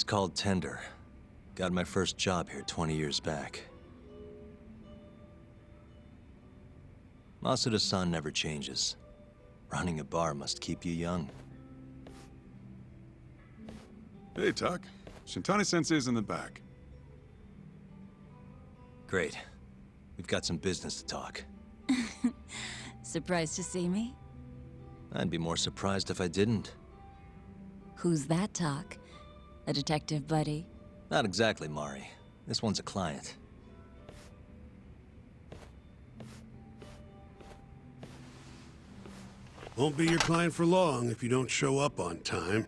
called Tender. Got my first job here 20 years back. Masuda-san never changes. Running a bar must keep you young. Hey, Tuck. Shintani-sensei's in the back. Great. We've got some business to talk. Surprised to see me? I'd be more surprised if I didn't. Who's that, Talk? A detective buddy? Not exactly, Mari. This one's a client. Won't be your client for long if you don't show up on time.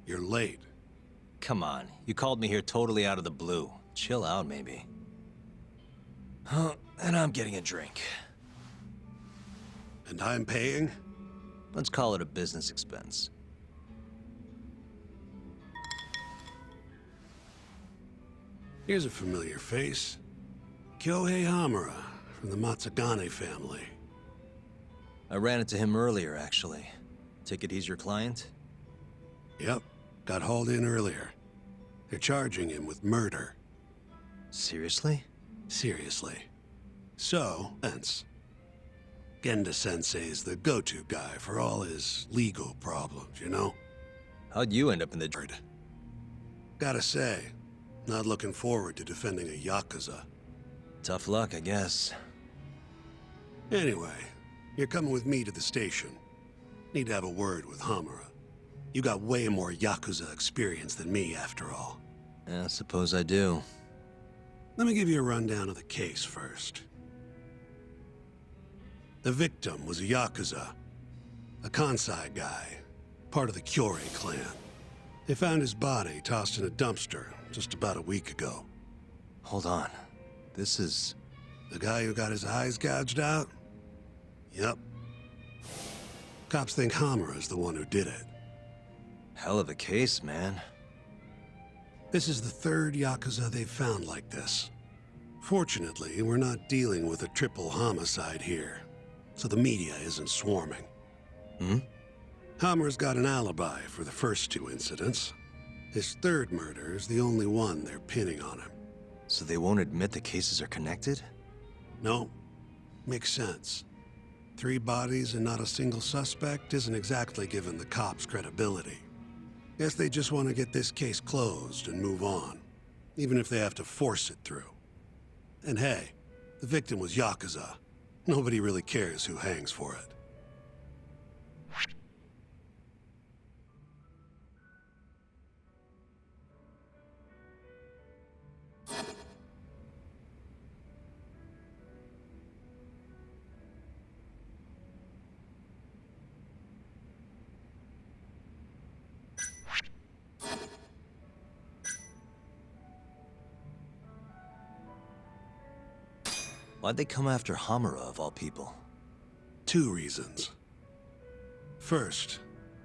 You're late. Come on, you called me here totally out of the blue. Chill out, maybe. And I'm getting a drink. And I'm paying? Let's call it a business expense. Here's a familiar face. Kyohei Hamura, from the Matsugane family. I ran into him earlier, actually. Take it he's your client? Yep, got hauled in earlier. They're charging him with murder. Seriously? Seriously. So, hence. Genda-sensei's the go-to guy for all his legal problems, you know? How'd you end up in the dirt? Gotta say, not looking forward to defending a Yakuza. Tough luck, I guess. Anyway, you're coming with me to the station. Need to have a word with Hamura. You got way more Yakuza experience than me, after all. I suppose I do. Let me give you a rundown of the case first. The victim was a Yakuza, a Kansai guy, part of the Kyorei clan. They found his body tossed in a dumpster just about a week ago. Hold on. This is... The guy who got his eyes gouged out? Yep. Cops think Hamura's the one who did it. hell of a case, man. This is the third Yakuza they've found like this. Fortunately, we're not dealing with a triple homicide here, so the media isn't swarming. Hammer's got an alibi for the first two incidents. His third murder is the only one they're pinning on him. So they won't admit the cases are connected? No, makes sense. 3 bodies and not a single suspect isn't exactly giving the cops credibility. Guess they just want to get this case closed and move on, even if they have to force it through. And hey, the victim was Yakuza. Nobody really cares who hangs for it. Why'd they come after Hamura, of all people? 2 reasons. First,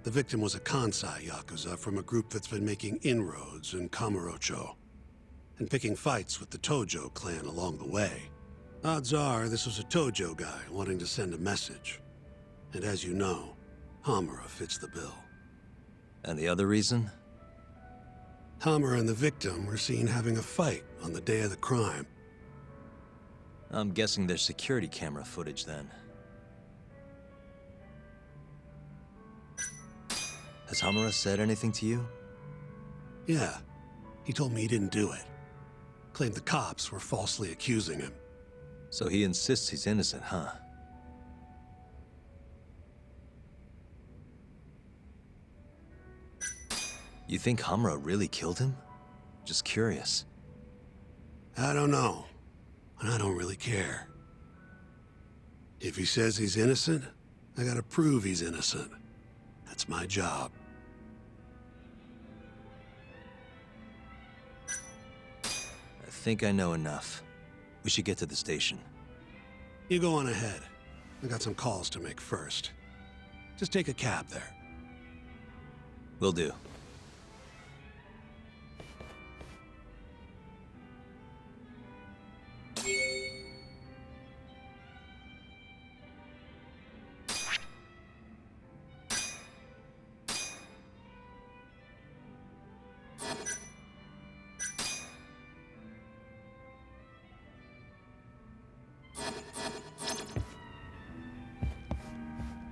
the victim was a Kansai Yakuza from a group that's been making inroads in Kamurocho, and picking fights with the Tojo clan along the way. Odds are this was a Tojo guy wanting to send a message. And as you know, Hamura fits the bill. And the other reason? Hamura and the victim were seen having a fight on the day of the crime. I'm guessing there's security camera footage then. Has Hamura said anything to you? Yeah, he told me he didn't do it. Claimed the cops were falsely accusing him. So he insists he's innocent, huh? You think Hamura really killed him? Just curious. I don't know, and I don't really care. If he says he's innocent, I gotta prove he's innocent. That's my job. I think I know enough. We should get to the station. You go on ahead. I got some calls to make first. Just take a cab there. Will do.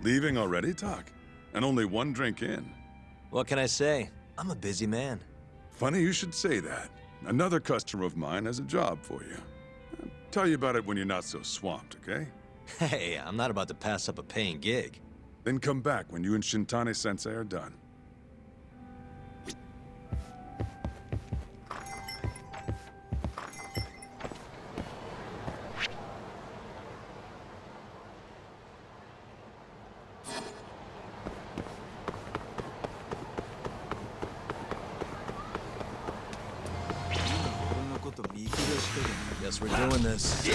Leaving already, Tak? And only one drink in. What can I say? I'm a busy man. Funny you should say that. Another customer of mine has a job for you. I'll tell you about it when you're not so swamped, okay? Hey, I'm not about to pass up a paying gig. Then come back when you and Shintani-sensei are done. Guess we're doing this.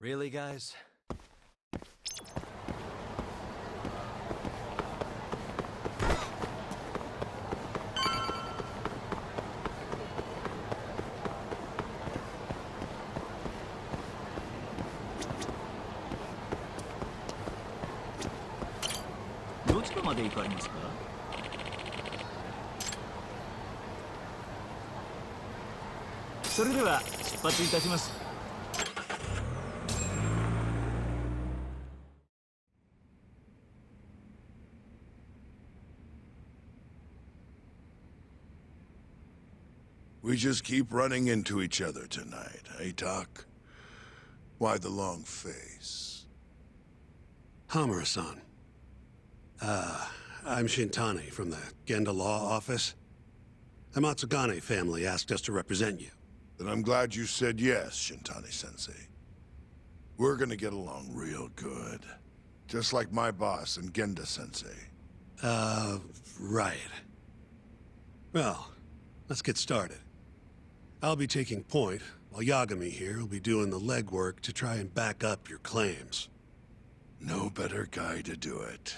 Really, guys? We just keep running into each other tonight, eh, Doc? Why the long face? Hamura-san. I'm Shintani from the Genda Law Office. The Matsugane family asked us to represent you. Then I'm glad you said yes, Shintani-sensei. We're gonna get along real good. Just like my boss and Genda-sensei. Right. Well, let's get started. I'll be taking point, while Yagami here will be doing the legwork to try and back up your claims. No better guy to do it.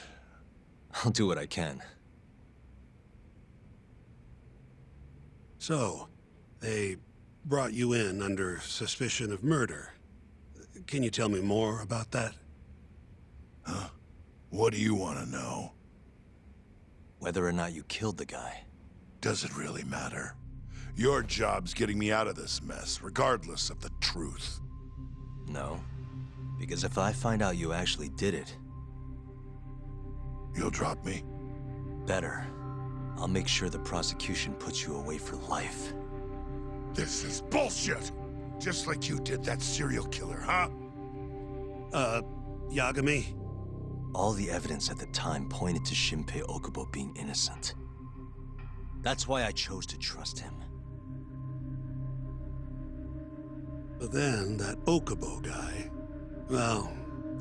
I'll do what I can. So, they brought you in under suspicion of murder. Can you tell me more about that? Huh? What do you want to know? Whether or not you killed the guy. Does it really matter? Your job's getting me out of this mess, regardless of the truth. No. Because if I find out you actually did it... You'll drop me? Better. I'll make sure the prosecution puts you away for life. This is bullshit! Just like you did that serial killer, huh? Yagami? All the evidence at the time pointed to Shinpei Okubo being innocent. That's why I chose to trust him. But then, that Okubo guy... Well,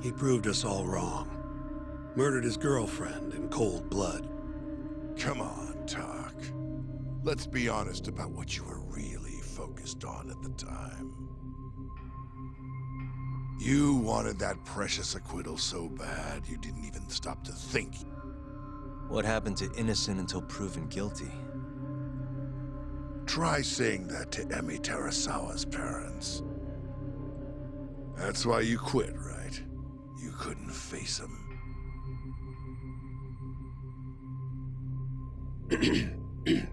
he proved us all wrong. Murdered his girlfriend in cold blood. Come on, Tak. Let's be honest about what you were really focused on at the time. You wanted that precious acquittal so bad, you didn't even stop to think. What happened to innocent until proven guilty? Try saying that to Emi Terasawa's parents. That's why you quit, right? You couldn't face him. You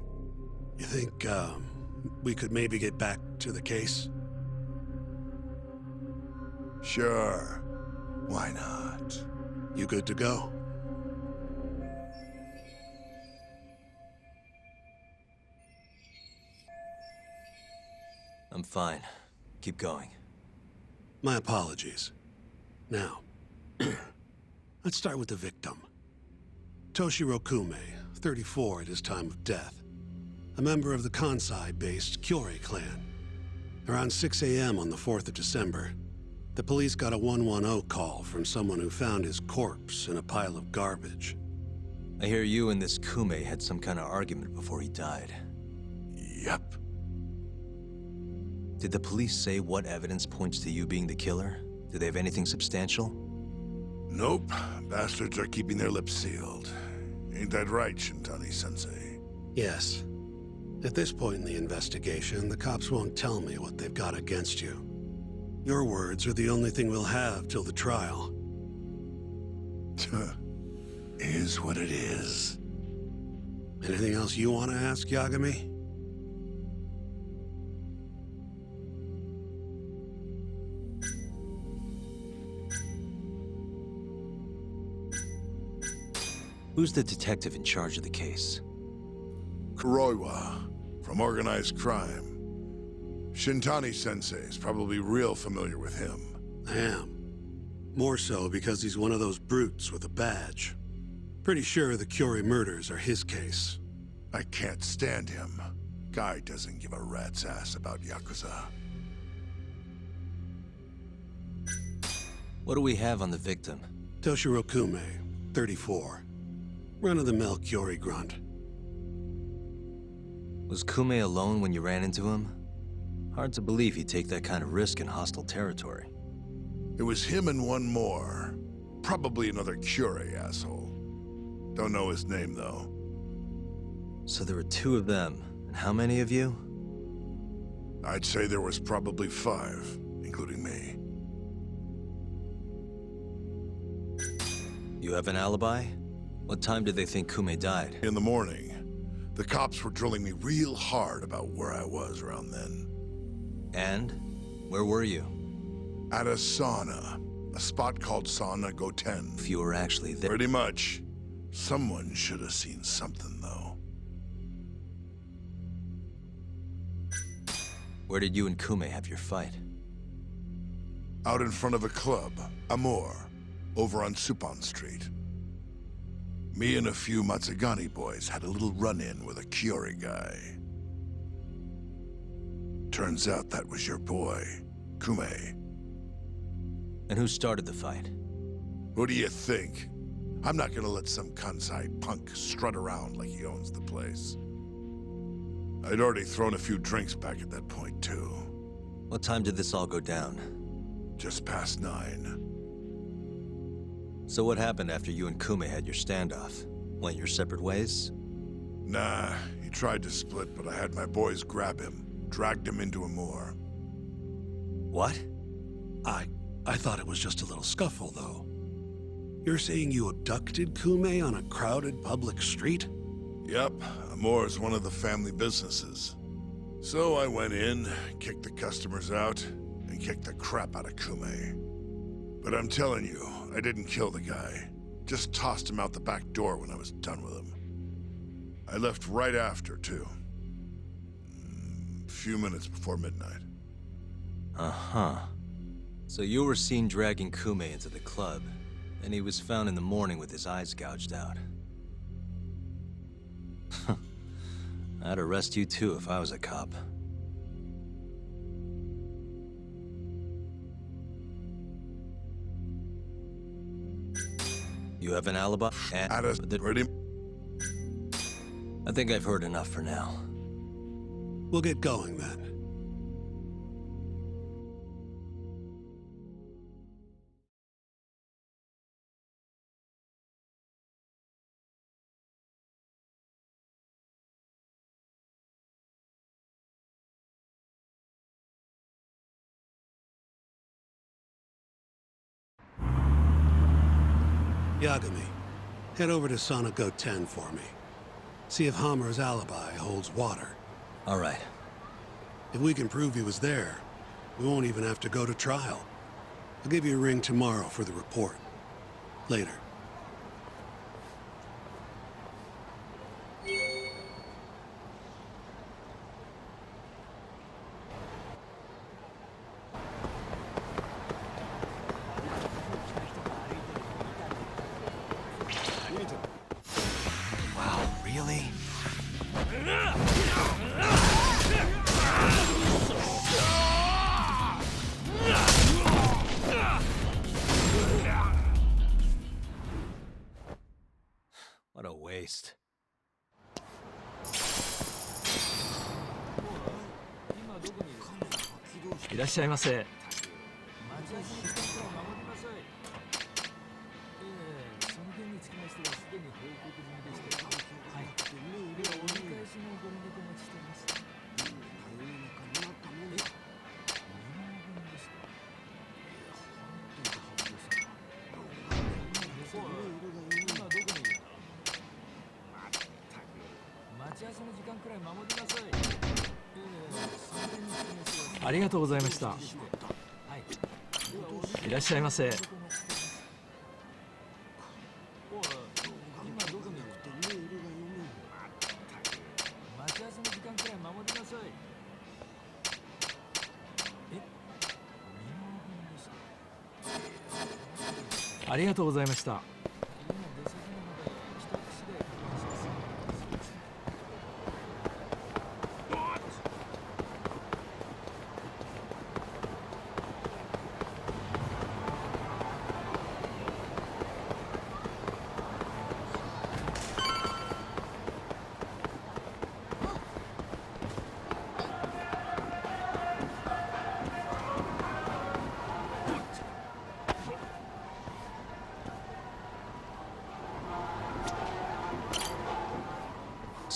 think, we could maybe get back to the case? Sure. Why not? You good to go? I'm fine. Keep going. My apologies. Now, let's start with the victim. Toshiro Kume, 34 at his time of death. A member of the Kansai-based Kyorei clan. Around 6 a.m. on the 4th of December, the police got a 110 call from someone who found his corpse in a pile of garbage. I hear you and this Kume had some kind of argument before he died. Yep. Did the police say what evidence points to you being the killer? Do they have anything substantial? Nope. Bastards are keeping their lips sealed. Ain't that right, Shintani-sensei? Yes. At this point in the investigation, the cops won't tell me what they've got against you. Your words are the only thing we'll have till the trial. Is what it is. Anything else you want to ask, Yagami? Who's the detective in charge of the case? Kuroiwa, from organized crime. Shintani-sensei is probably real familiar with him. I am. More so because he's one of those brutes with a badge. Pretty sure the Curie murders are his case. I can't stand him. Guy doesn't give a rat's ass about Yakuza. What do we have on the victim? Toshiro Kume, 34. Run-of-the-mill Curie grunt. Was Kume alone when you ran into him? Hard to believe he'd take that kind of risk in hostile territory. It was him and one more. Probably another Curie asshole. Don't know his name, though. So there were two of them, and how many of you? I'd say there was probably 5, including me. You have an alibi? What time did they think Kume died? In the morning, the cops were drilling me real hard about where I was around then. And? Where were you? At a sauna. A spot called Sauna Goten. If you were actually there. Pretty much. Someone should have seen something, though. Where did you and Kume have your fight? Out in front of a club, Amor, over on Supon Street. Me and a few Matsugani boys had a little run-in with a Curie guy. Turns out that was your boy, Kume. And who started the fight? Who do you think? I'm not gonna let some Kansai punk strut around like he owns the place. I'd already thrown a few drinks back at that point, too. What time did this all go down? Just past 9. So what happened after you and Kume had your standoff? Went your separate ways? Nah, he tried to split, but I had my boys grab him, dragged him into a moor. What? I thought it was just a little scuffle, though. You're saying you abducted Kume on a crowded public street? Yep, Amor is one of the family businesses. So I went in, kicked the customers out, and kicked the crap out of Kume. But I'm telling you, I didn't kill the guy. Just tossed him out the back door when I was done with him. I left right after, too. A few minutes before midnight. Uh-huh. So you were seen dragging Kume into the club, and he was found in the morning with his eyes gouged out. I'd arrest you too if I was a cop. You have an alibi? Ready? I think I've heard enough for now. We'll get going then. Yagami, head over to Sonic 10 for me. See if Hammer's alibi holds water. All right. If we can prove he was there, we won't even have to go to trial. I'll give you a ring tomorrow for the report. Later. Wow, really? What a waste.いらっしゃいませ。ありがとうございました。いらっしゃいませ。ありがとうございました。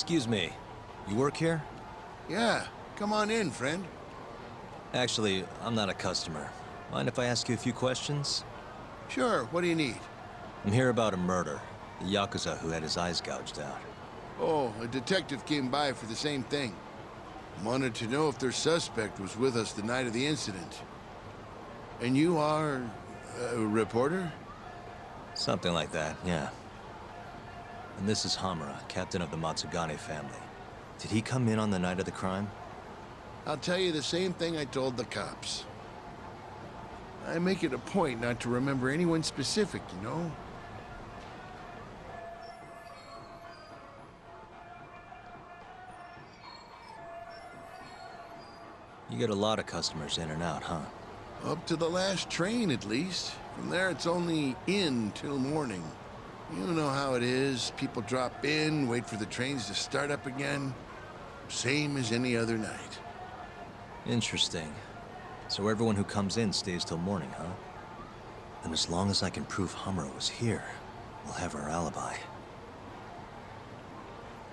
Excuse me, you work here? Yeah, come on in, friend. Actually, I'm not a customer. Mind if I ask you a few questions? Sure, what do you need? I'm here about a murder. The Yakuza who had his eyes gouged out. Oh, a detective came by for the same thing. Wanted to know if their suspect was with us the night of the incident. And you are a reporter? Something like that, yeah. And this is Hamura, captain of the Matsugane family. Did he come in on the night of the crime? I'll tell you the same thing I told the cops. I make it a point not to remember anyone specific, you know? You get a lot of customers in and out, huh? Up to the last train, at least. From there, it's only in till morning. You know how it is. People drop in, wait for the trains to start up again. Same as any other night. Interesting. So everyone who comes in stays till morning, huh? And as long as I can prove Hamura was here, we'll have our alibi.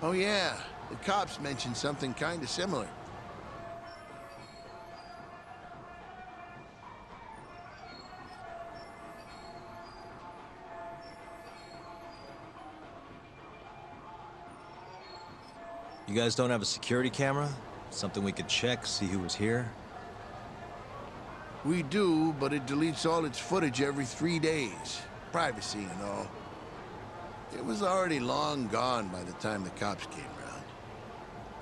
Oh yeah, the cops mentioned something kind of similar. You guys don't have a security camera? Something we could check, see who was here? We do, but it deletes all its footage every 3 days. Privacy and all. It was already long gone by the time the cops came around.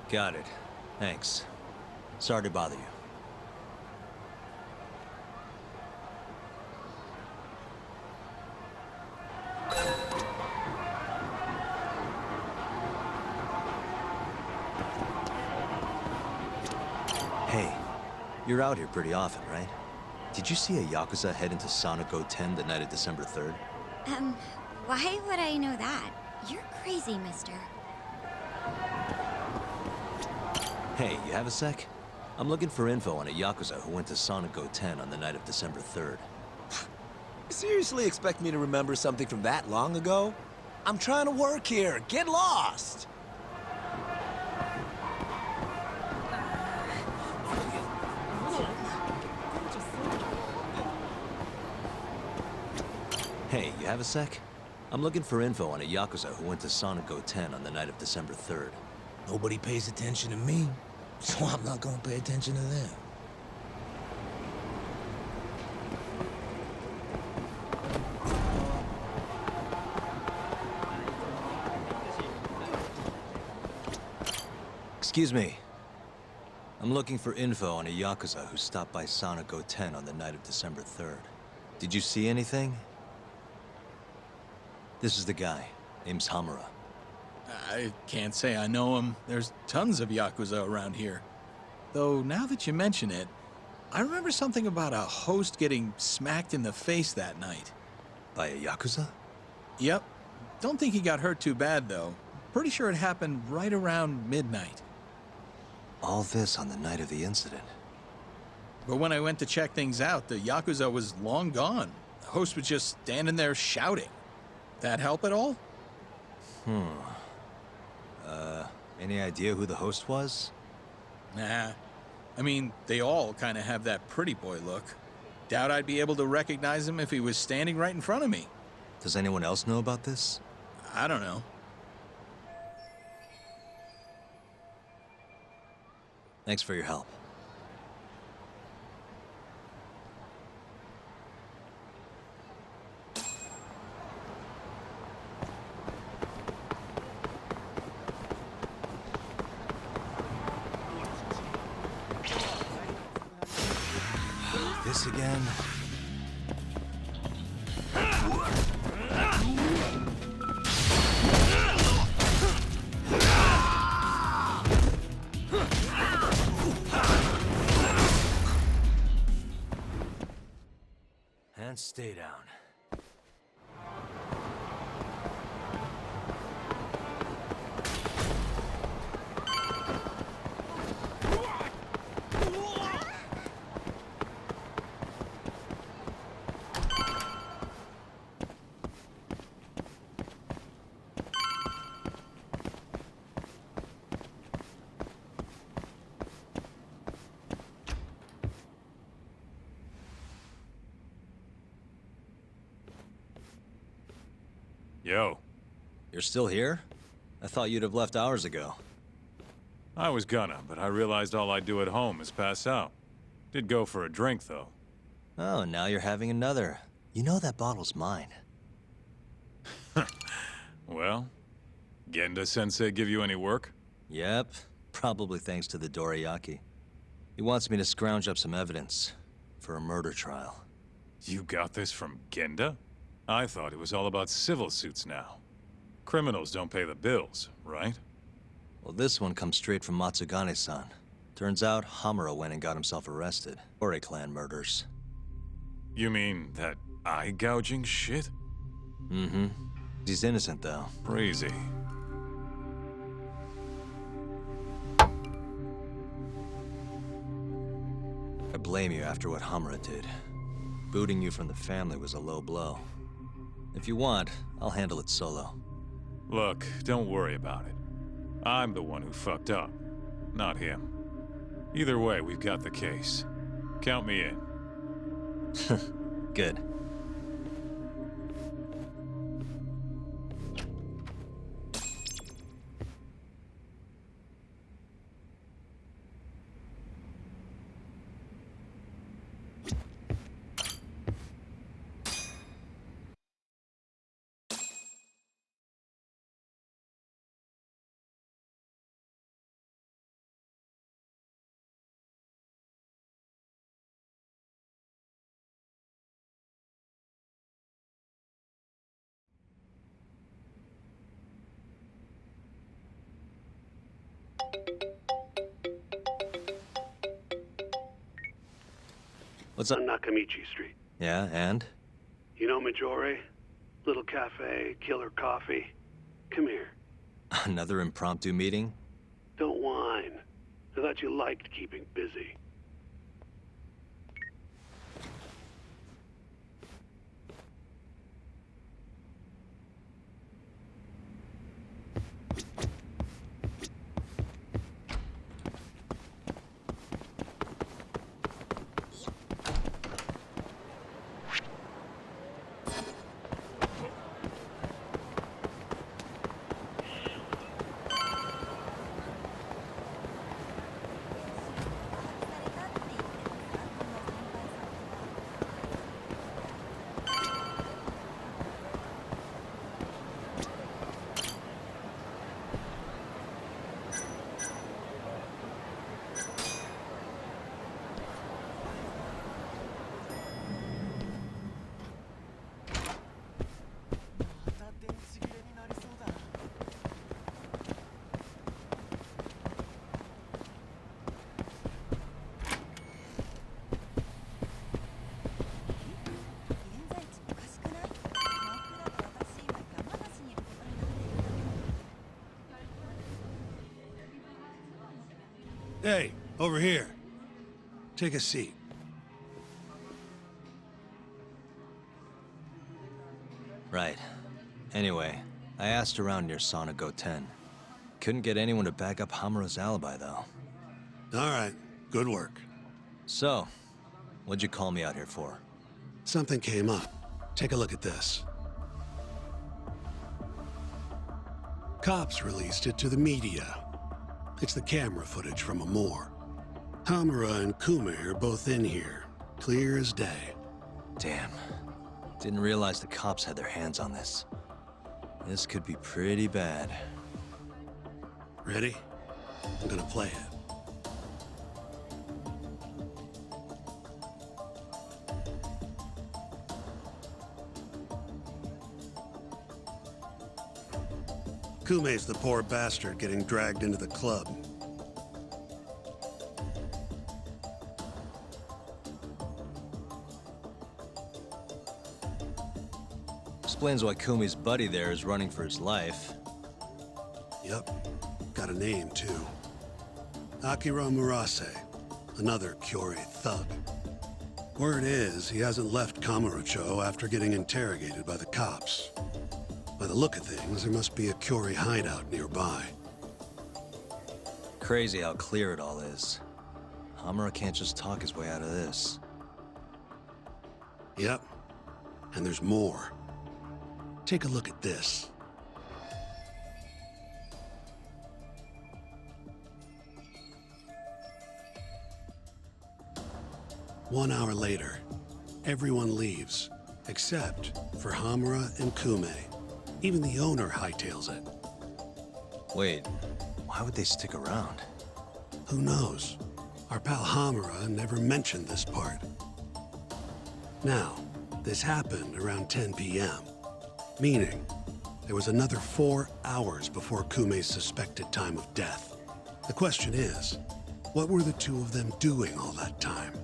Got it. Thanks. Sorry to bother you. Hey, you're out here pretty often, right? Did you see a Yakuza head into Sonico 10 the night of December 3rd? Why would I know that? You're crazy, mister. Hey, you have a sec? I'm looking for info on a Yakuza who went to Sonico 10 on the night of December 3rd. You seriously expect me to remember something from that long ago? I'm trying to work here. Get lost! Hey, you have a sec? I'm looking for info on a Yakuza who went to Sonico 10 on the night of December 3rd. Nobody pays attention to me, so I'm not gonna pay attention to them. Excuse me. I'm looking for info on a Yakuza who stopped by Sonico 10 on the night of December 3rd. Did you see anything? This is the guy. Name's Hamura. I can't say I know him. There's tons of Yakuza around here. Though, now that you mention it, I remember something about a host getting smacked in the face that night. By a Yakuza? Yep. Don't think he got hurt too bad, though. Pretty sure it happened right around midnight. All this on the night of the incident. But when I went to check things out, the Yakuza was long gone. The host was just standing there shouting. That help at all? Any idea who the host was? Nah. I mean, they all kind of have that pretty boy look. Doubt I'd be able to recognize him if he was standing right in front of me. Does anyone else know about this? I don't know. Thanks for your help. This again? And stay down. Yo. You're still here? I thought you'd have left hours ago. I was gonna, but I realized all I do at home is pass out. Did go for a drink, though. Oh, now you're having another. You know that bottle's mine. Well, Genda-sensei give you any work? Yep, probably thanks to the dorayaki. He wants me to scrounge up some evidence for a murder trial. You got this from Genda? I thought it was all about civil suits now. Criminals don't pay the bills, right? Well, this one comes straight from Matsugane-san. Turns out Hamura went and got himself arrested. Ore clan murders. You mean that eye-gouging shit? Mm-hmm. He's innocent, though. Crazy. I blame you after what Hamura did. Booting you from the family was a low blow. If you want, I'll handle it solo. Look, don't worry about it. I'm the one who fucked up, not him. Either way, we've got the case. Count me in. Good. What's up? On Nakamichi Street. Yeah, and? You know Majore? Little cafe, killer coffee. Come here. Another impromptu meeting? Don't whine. I thought you liked keeping busy. Hey, over here. Take a seat. Right. Anyway, I asked around near Sonigo 10. Couldn't get anyone to back up Hamura's alibi, though. All right, good work. So, what'd you call me out here for? Something came up. Take a look at this. Cops released it to the media. It's the camera footage from Amor. Hamura and Kume are both in here, clear as day. Damn. Didn't realize the cops had their hands on this. This could be pretty bad. Ready? I'm gonna play it. Kume's the poor bastard getting dragged into the club. Explains why Kumi's buddy there is running for his life. Yep. Got a name, too. Akira Murase, another Kyorei thug. Word is, he hasn't left Kamurocho after getting interrogated by the cops. By the look of things, there must be a Kyorei hideout nearby. Crazy how clear it all is. Hamura can't just talk his way out of this. Yep. And there's more. Take a look at this. One hour later, everyone leaves, except for Hamura and Kume. Even the owner hightails it. Wait, why would they stick around? Who knows? Our pal Hamura never mentioned this part. Now, this happened around 10 p.m., meaning there was another 4 hours before Kume's suspected time of death. The question is, what were the two of them doing all that time?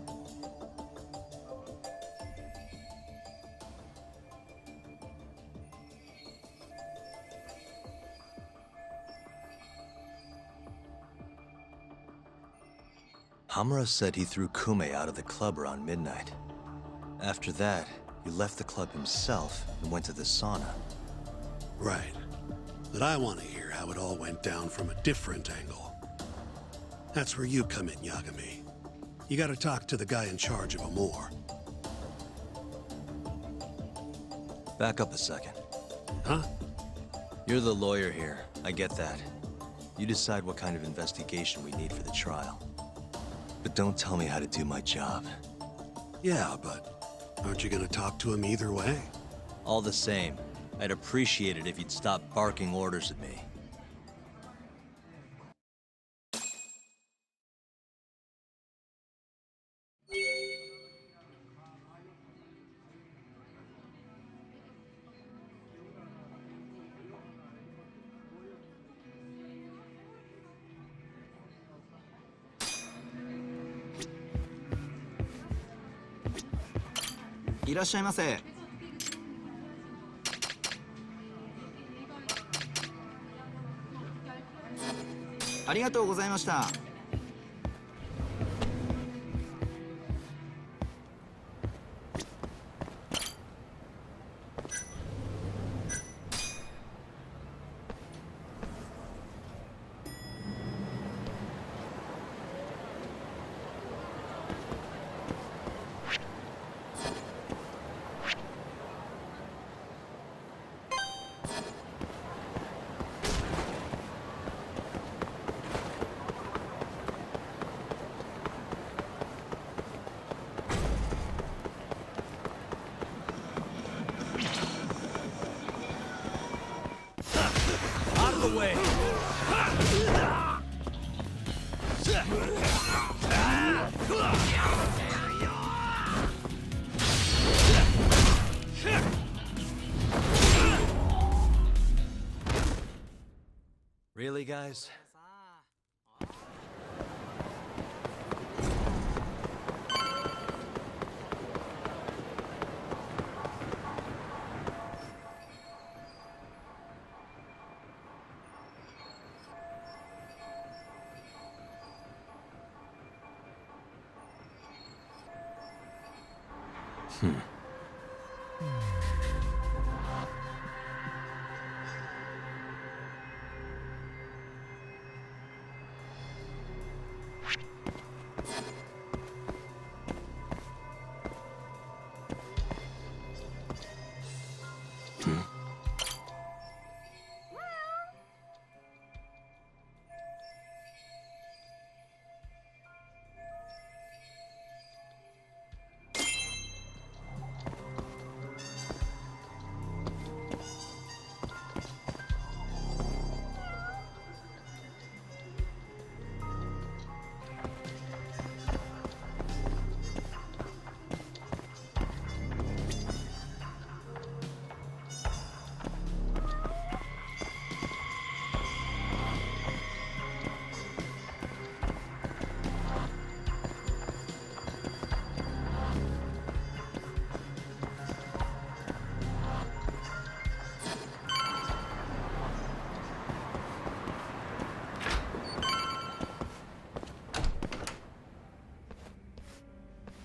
Hamura said he threw Kume out of the club around midnight. After that, he left the club himself and went to the sauna. Right. But I want to hear how it all went down from a different angle. That's where you come in, Yagami. You gotta talk to the guy in charge of Amor. Back up a second. Huh? You're the lawyer here, I get that. You decide what kind of investigation we need for the trial. But don't tell me how to do my job. Yeah, but aren't you gonna talk to him either way? All the same, I'd appreciate it if you'd stop barking orders at me.いらっしゃいませ。ありがとうございました。Really, guys?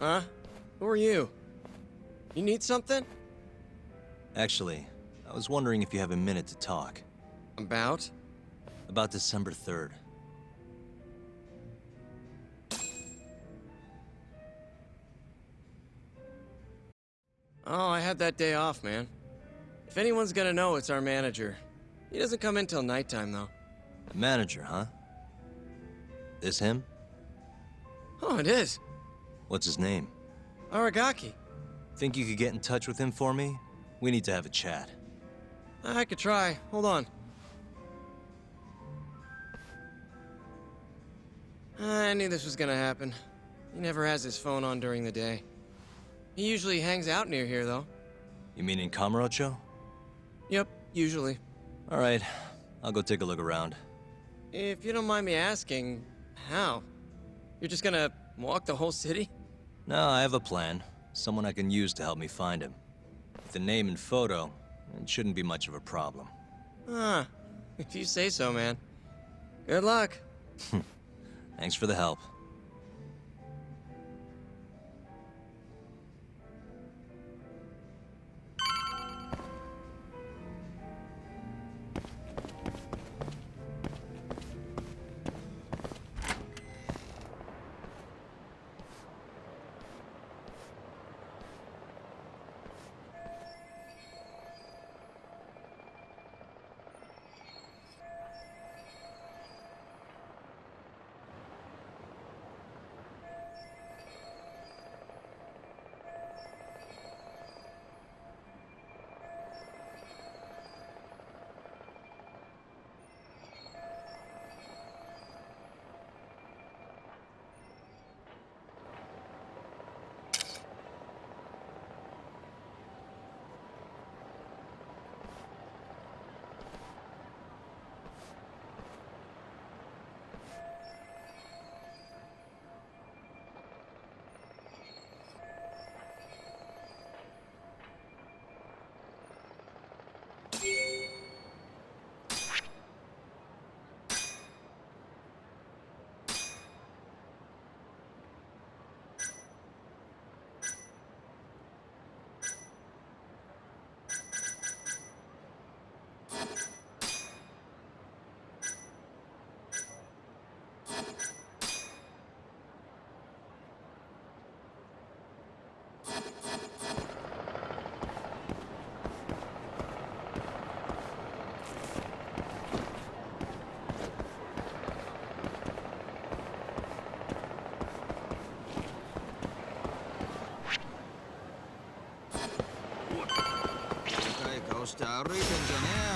Huh? Who are you? You need something? Actually, I was wondering if you have a minute to talk. About? About December 3rd. Oh, I had that day off, man. If anyone's gonna know, it's our manager. He doesn't come in till nighttime, though. The manager, huh? This him? Oh, it is. What's his name? Aragaki. Think you could get in touch with him for me? We need to have a chat. I could try. Hold on. I knew this was gonna happen. He never has his phone on during the day. He usually hangs out near here, though. You mean in Kamurocho? Yep, usually. All right, I'll go take a look around. If you don't mind me asking, how? You're just gonna walk the whole city? No, I have a plan. Someone I can use to help me find him. With the name and photo, it shouldn't be much of a problem. Ah, if you say so, man. Good luck. Thanks for the help.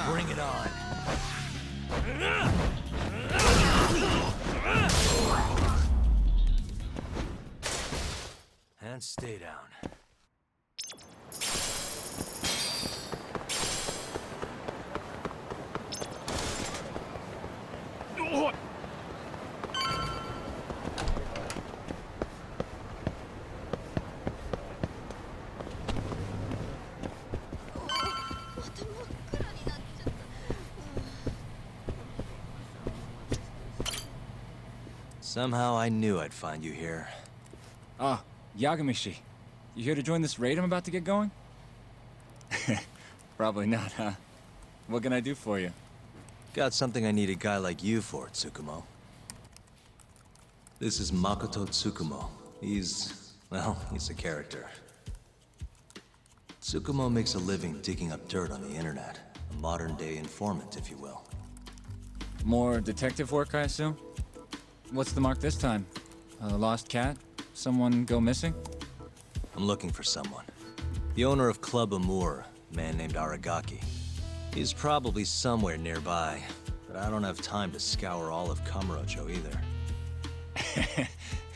Bring it on. And stay down. Somehow I knew I'd find you here. Ah, Yagamishi. You here to join this raid I'm about to get going? Probably not, huh? What can I do for you? Got something I need a guy like you for, Tsukumo. This is Makoto Tsukumo. He's a character. Tsukumo makes a living digging up dirt on the internet. A modern-day informant, if you will. More detective work, I assume? What's the mark this time? A lost cat? Someone go missing? I'm looking for someone. The owner of Club Amour, a man named Aragaki. He's probably somewhere nearby, but I don't have time to scour all of Kamurocho either.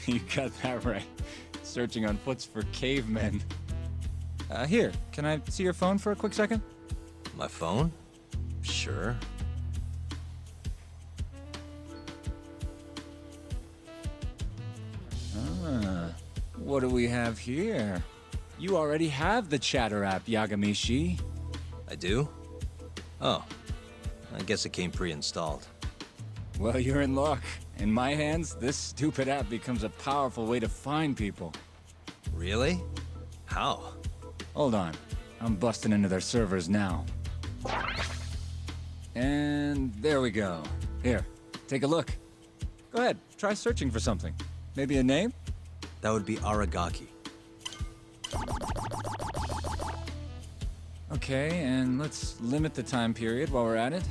You got that right. Searching on foots for cavemen. Here, can I see your phone for a quick second? My phone? Sure. What do we have here? You already have the chatter app, Yagamishi. I do? Oh. I guess it came pre-installed. Well, you're in luck. In my hands, this stupid app becomes a powerful way to find people. Really? How? Hold on. I'm busting into their servers now. And there we go. Here, take a look. Go ahead, try searching for something. Maybe a name? That would be Aragaki. Okay, and let's limit the time period while we're at it.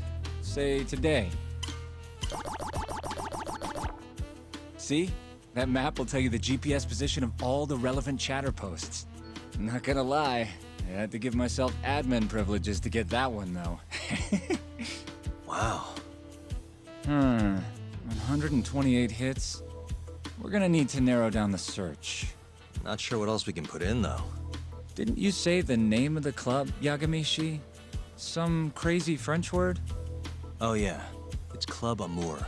Say today. See? That map will tell you the GPS position of all the relevant chatter posts. Not gonna lie, I had to give myself admin privileges to get that one, though. Wow. 128 hits. We're gonna need to narrow down the search. Not sure what else we can put in, though. Didn't you say the name of the club, Yagamishi? Some crazy French word? Oh yeah, it's Club Amour.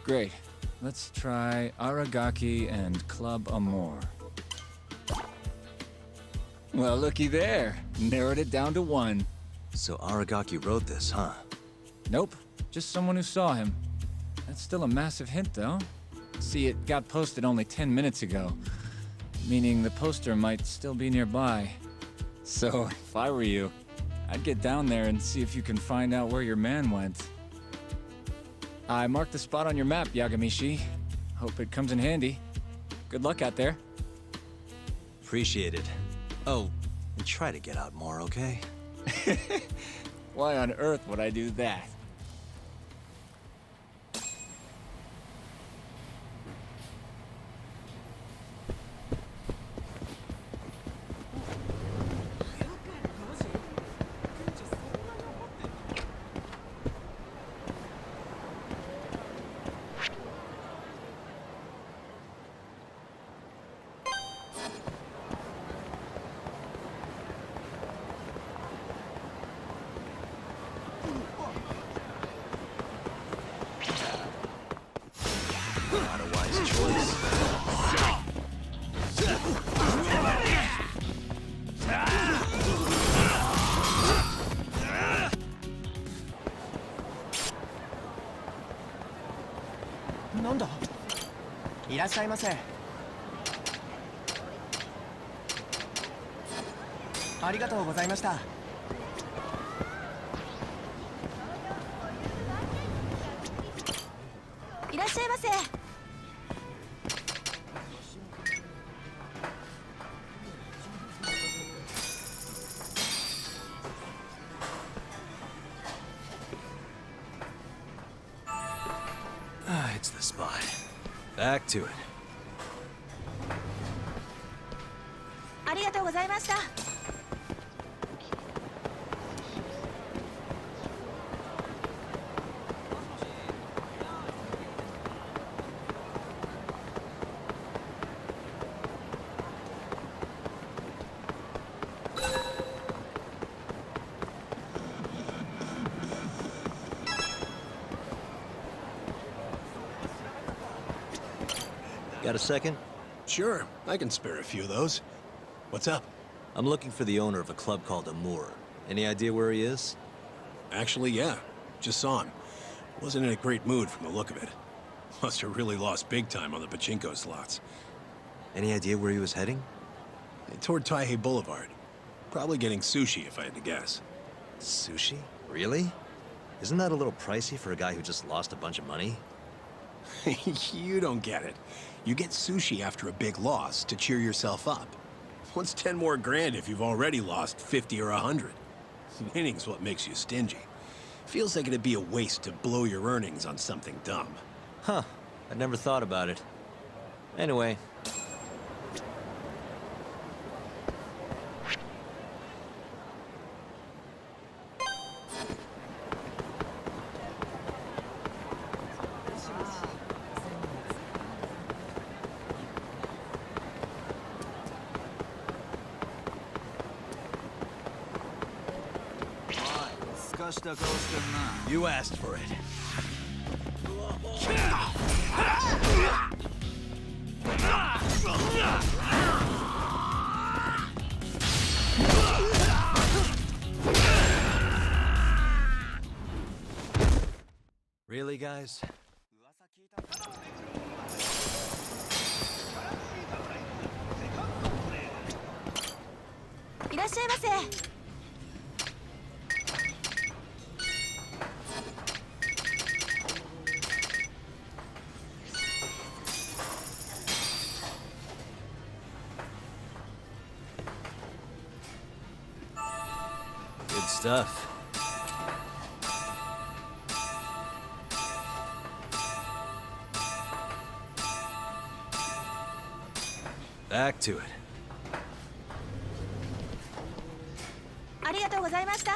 Great. Let's try Aragaki and Club Amour. Well, looky there. Narrowed it down to 1. So Aragaki wrote this, huh? Nope. Just someone who saw him. That's still a massive hint, though. See, it got posted only 10 minutes ago, meaning the poster might still be nearby. So, if I were you, I'd get down there and see if you can find out where your man went. I marked the spot on your map, Yagamishi. Hope it comes in handy. Good luck out there. Appreciate it. Oh, and try to get out more, okay? Why on earth would I do that? Not a wise choice. Nanda? いらっしゃいませ。ありがとうございました。いらっしゃいませ。Ah, it's the spot. Back to it. ありがとうございました。Got a second? Sure, I can spare a few of those. What's up? I'm looking for the owner of a club called Amour. Any idea where he is? Actually, yeah. Just saw him. Wasn't in a great mood from the look of it. Must have really lost big time on the pachinko slots. Any idea where he was heading? Toward Taihei Boulevard. Probably getting sushi, if I had to guess. Sushi? Really? Isn't that a little pricey for a guy who just lost a bunch of money? You don't get it. You get sushi after a big loss to cheer yourself up. What's 10 more grand if you've already lost 50 or 100? Winning's what makes you stingy. Feels like it'd be a waste to blow your earnings on something dumb. Huh. I'd never thought about it. Anyway. You asked for it. Really, guys? しゃいませ。Good stuff. Back to it. ありがとうございました。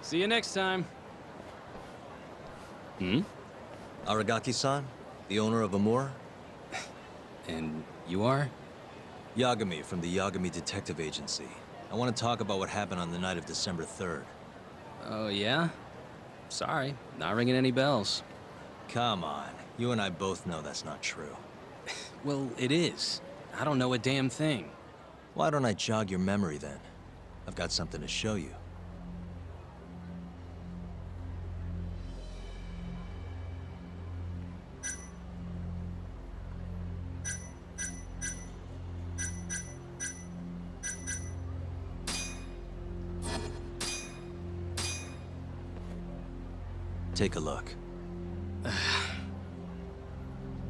See you next time. Hmm? Aragaki-san, the owner of Amur? And you are? Yagami from the Yagami Detective Agency. I want to talk about what happened on the night of December 3rd. Oh, yeah? Sorry, not ringing any bells. Come on, you and I both know that's not true. Well, it is. I don't know a damn thing. Why don't I jog your memory then? I've got something to show you. Take a look.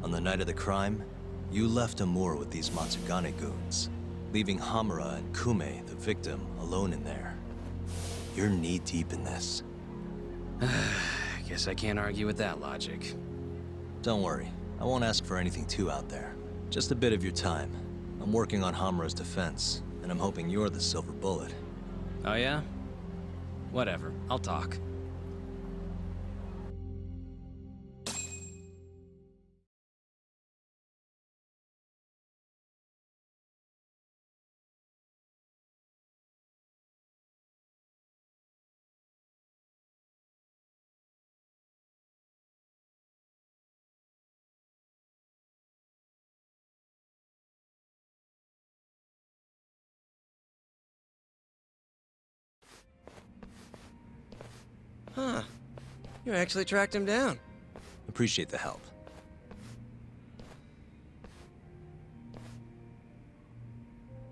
On the night of the crime, you left Amur with these Matsugane goons, leaving Hamura and Kume, the victim, alone in there. You're knee-deep in this. Guess I can't argue with that logic. Don't worry, I won't ask for anything too out there. Just a bit of your time. I'm working on Hamura's defense, and I'm hoping you're the silver bullet. Oh yeah? Whatever, I'll talk. Huh. You actually tracked him down. Appreciate the help.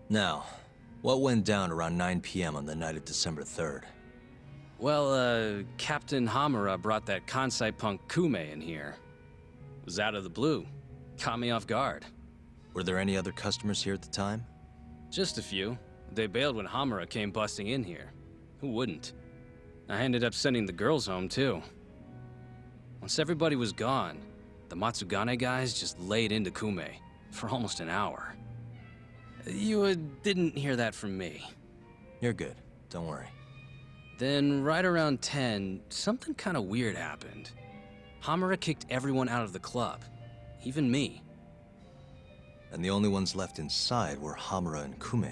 Now, what went down around 9 p.m. on the night of December 3rd? Well, Captain Hamura brought that Kansai punk Kume in here. It was out of the blue. Caught me off guard. Were there any other customers here at the time? Just a few. They bailed when Hamura came busting in here. Who wouldn't? I ended up sending the girls home, too. Once everybody was gone, the Matsugane guys just laid into Kume for almost an hour. You didn't hear that from me. You're good. Don't worry. Then, right around 10, something kind of weird happened. Hamura kicked everyone out of the club. Even me. And the only ones left inside were Hamura and Kume.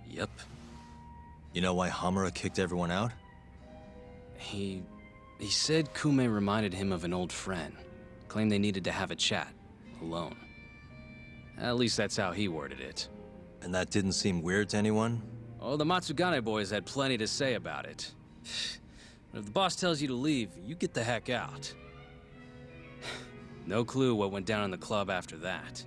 Yep. You know why Hamura kicked everyone out? He said Kume reminded him of an old friend. Claimed they needed to have a chat. Alone. At least that's how he worded it. And that didn't seem weird to anyone? Oh, the Matsugane boys had plenty to say about it. But if the boss tells you to leave, you get the heck out. No clue what went down in the club after that.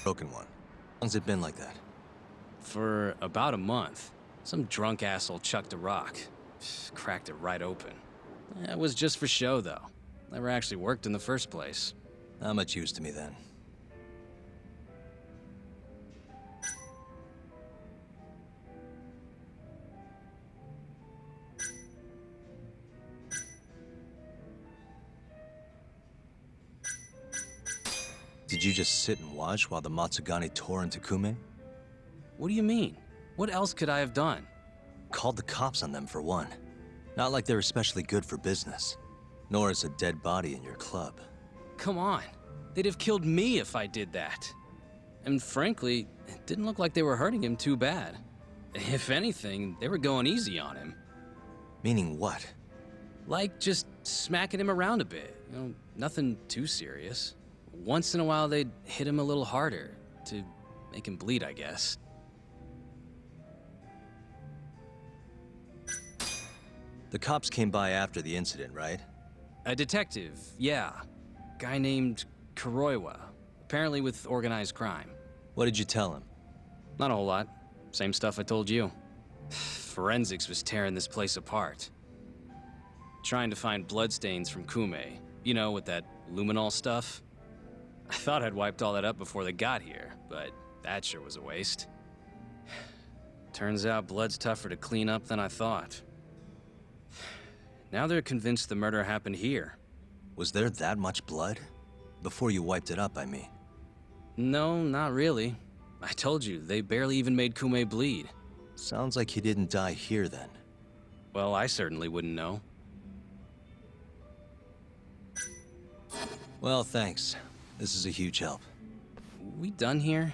Broken one. How long's it been like that? For about a month. Some drunk asshole chucked a rock. Cracked it right open. It was just for show, though. Never actually worked in the first place. Not much use to me then. Did you just sit and watch while the Matsugane tore into Kume? What do you mean? What else could I have done? Called the cops on them for one. Not like they're especially good for business. Nor is a dead body in your club. Come on. They'd have killed me if I did that. And frankly, it didn't look like they were hurting him too bad. If anything, they were going easy on him. Meaning what? Like just smacking him around a bit. You know, nothing too serious. Once in a while, they'd hit him a little harder to make him bleed, I guess. The cops came by after the incident, right? A detective, yeah. Guy named Kuroiwa. Apparently with organized crime. What did you tell him? Not a whole lot. Same stuff I told you. Forensics was tearing this place apart. Trying to find bloodstains from Kume. You know, with that luminol stuff. I thought I'd wiped all that up before they got here, but that sure was a waste. Turns out blood's tougher to clean up than I thought. Now they're convinced the murder happened here. Was there that much blood? Before you wiped it up, I mean. No, not really. I told you, they barely even made Kume bleed. Sounds like he didn't die here then. Well, I certainly wouldn't know. Well, thanks. This is a huge help. We done here?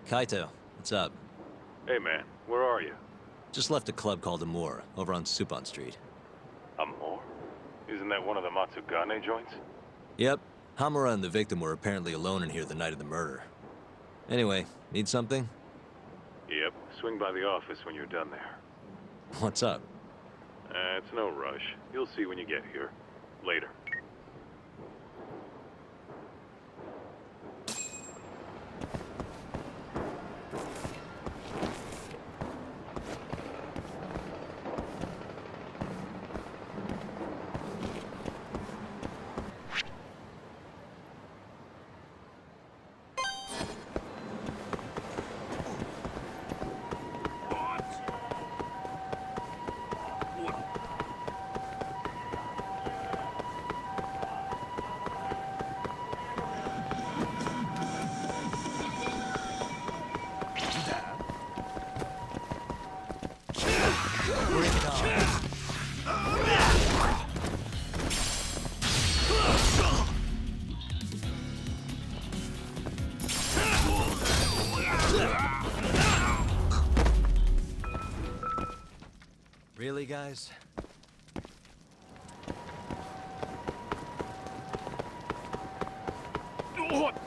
Kaito, what's up? Hey man, where are you? Just left a club called Amur, over on Supon Street. Amor? Isn't that one of the Matsugane joints? Yep. Hamura and the victim were apparently alone in here the night of the murder. Anyway, need something? Yep, swing by the office when you're done there. What's up? It's no rush. You'll see when you get here. Later. Really, guys? What?